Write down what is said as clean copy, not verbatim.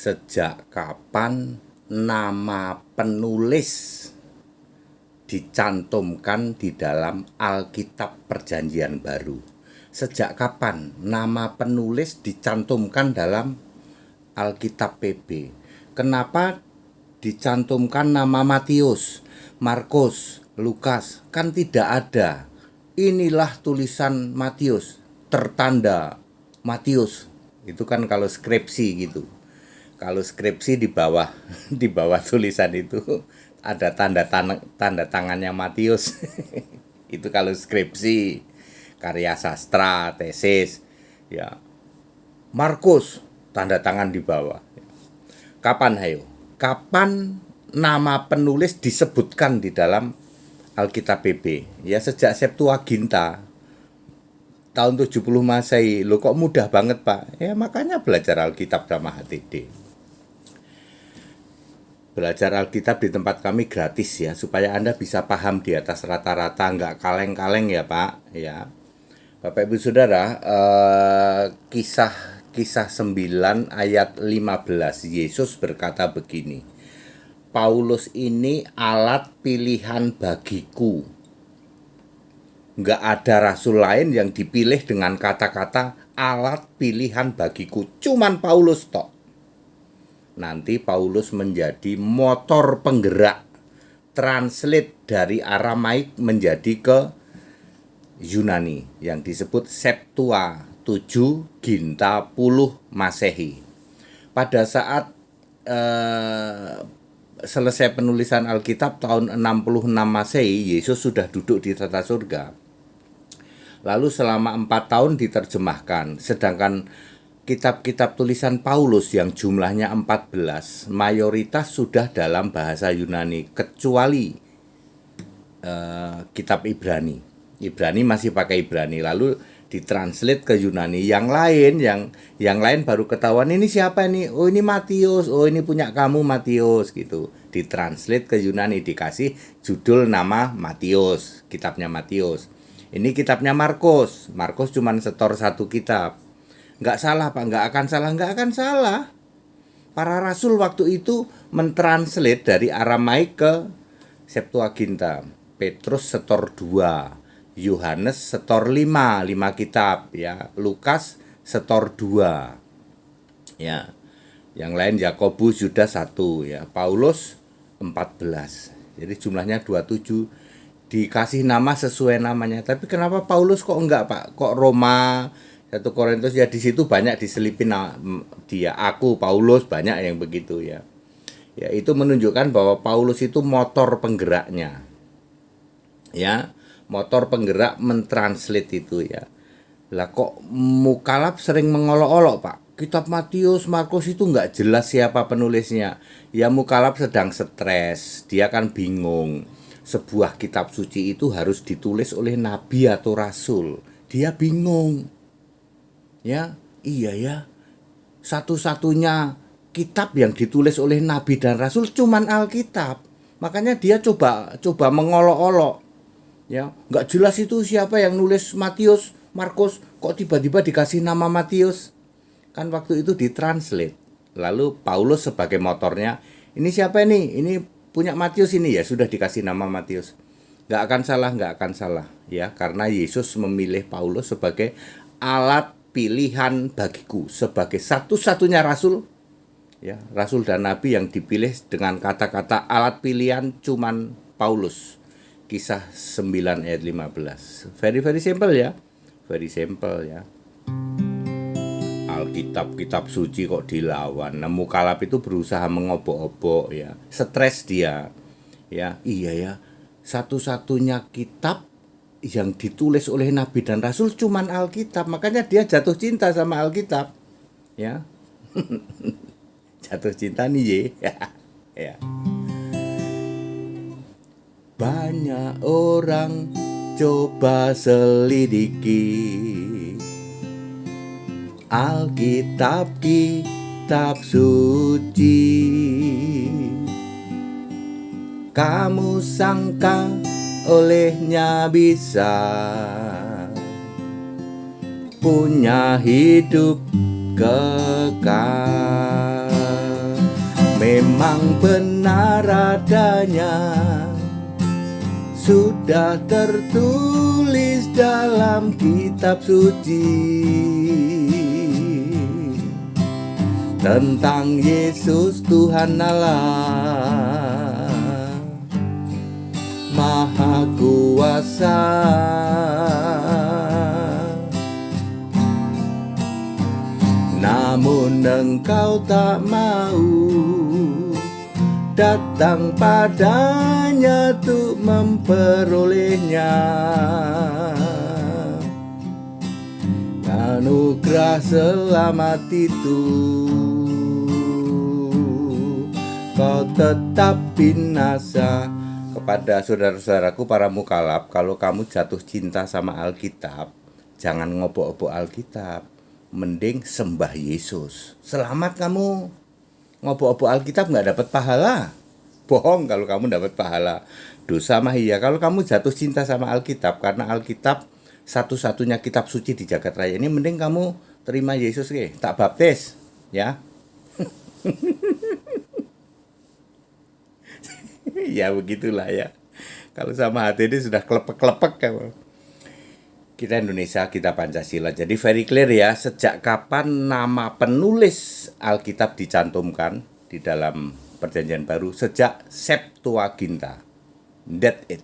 Sejak kapan nama penulis dicantumkan di dalam Alkitab Perjanjian Baru? Sejak kapan nama penulis dicantumkan dalam Alkitab PB? Kenapa dicantumkan nama Matius, Markus, Lukas? Kan tidak ada. Inilah tulisan Matius, tertanda Matius. Itu kan kalau skripsi gitu. Kalau skripsi di bawah di bawah tulisan itu ada tanda tangannya Matius. Itu kalau skripsi, karya sastra, tesis, ya. Markus, tanda tangan di bawah. Kapan hayo? Kapan nama penulis disebutkan di dalam Alkitab PB? Ya sejak Septuaginta tahun 70 Masehi. Loh kok mudah banget, Pak? Ya makanya belajar Alkitab sama HTD. Belajar Alkitab di tempat kami gratis ya, supaya Anda bisa paham di atas rata-rata, nggak kaleng-kaleng ya Pak. Ya, Bapak Ibu Saudara, kisah 9 ayat 15, Yesus berkata begini, Paulus ini alat pilihan bagiku. Nggak ada rasul lain yang dipilih dengan kata-kata alat pilihan bagiku, cuman Paulus tok. Nanti Paulus menjadi motor penggerak, translate dari Aramaik menjadi ke Yunani yang disebut Septua 7 Ginta 10 Masehi. Pada saat selesai penulisan Alkitab tahun 66 Masehi, Yesus sudah duduk di tata surga. Lalu selama 4 tahun diterjemahkan, sedangkan kitab-kitab tulisan Paulus yang jumlahnya 14, mayoritas sudah dalam bahasa Yunani, kecuali kitab Ibrani. Ibrani masih pakai Ibrani, lalu ditranslate ke Yunani. Yang lain baru ketahuan ini siapa nih? Oh ini Matius, oh ini punya kamu Matius gitu. Ditranslate ke Yunani, dikasih judul nama Matius, kitabnya Matius. Ini kitabnya Markus. Markus cuma setor satu kitab. Nggak salah Pak, nggak akan salah. Para rasul waktu itu mentranslate dari Aramaik ke Septuaginta. Petrus setor 2, Yohanes setor 5 kitab ya, Lukas setor 2. Ya. Yang lain Yakobus, Yudas 1 ya, Paulus 14. Jadi jumlahnya 27. Dikasih nama sesuai namanya. Tapi kenapa Paulus kok enggak Pak? Kok Roma, 1 Korintus, ya di situ banyak diselipin dia, aku Paulus, banyak yang begitu ya. Ya itu menunjukkan bahwa Paulus itu motor penggeraknya. Ya, motor penggerak mentranslate itu ya. Lah kok Mukalab sering mengolok-olok Pak? Kitab Matius, Markus itu nggak jelas siapa penulisnya. Ya Mukalab sedang stres, dia kan bingung. Sebuah kitab suci itu harus ditulis oleh nabi atau rasul. Dia bingung. Ya, iya ya. Satu-satunya kitab yang ditulis oleh nabi dan rasul cuman Alkitab. Makanya dia coba mengolok-olok. Ya, nggak jelas itu siapa yang nulis Matius, Markus, kok tiba-tiba dikasih nama Matius? Kan waktu itu ditranslate. Lalu Paulus sebagai motornya, ini siapa nih? Ini punya Matius ini, ya sudah dikasih nama Matius. Nggak akan salah ya, karena Yesus memilih Paulus sebagai alat pilihan bagiku, sebagai satu-satunya rasul ya, rasul dan nabi yang dipilih dengan kata-kata alat pilihan cuman Paulus. Kisah 9 ayat 15. Very simple ya. Very simple ya. Alkitab, kitab suci kok dilawan. Nah, Mukalab itu berusaha mengobok-obok ya. Stres dia. Ya, iya ya. Satu-satunya kitab yang ditulis oleh nabi dan rasul cuman Alkitab. Makanya dia jatuh cinta sama Alkitab. Ya. Jatuh cinta nih ya. Ya. Banyak orang coba selidiki Alkitab, kitab suci. Kamu sangka olehnya bisa punya hidup kekal. memang benar adanya, sudah tertulis dalam kitab suci tentang Yesus Tuhan Allah Maha Kuasa. Namun engkau tak mau datang padanya untuk memperolehnya. Anugerah selamat itu kau tetap binasa. Kepada saudara-saudaraku para mukalaf, kalau kamu jatuh cinta sama Alkitab, jangan ngobok-obok Alkitab, mending sembah Yesus. Selamat kamu. Ngobok-obok Alkitab nggak dapat pahala. Bohong kalau kamu dapat pahala. Dosa mah iya. Kalau kamu jatuh cinta sama Alkitab, karena Alkitab satu-satunya kitab suci di jagat raya ini, mending kamu terima Yesus, tak baptis, ya. Ya begitulah ya. Kalau sama hati ini sudah klepek-klepek kamu. Kita Indonesia, kita Pancasila. Jadi very clear ya, sejak kapan nama penulis Alkitab dicantumkan di dalam Perjanjian Baru? Sejak Septuaginta. That's it.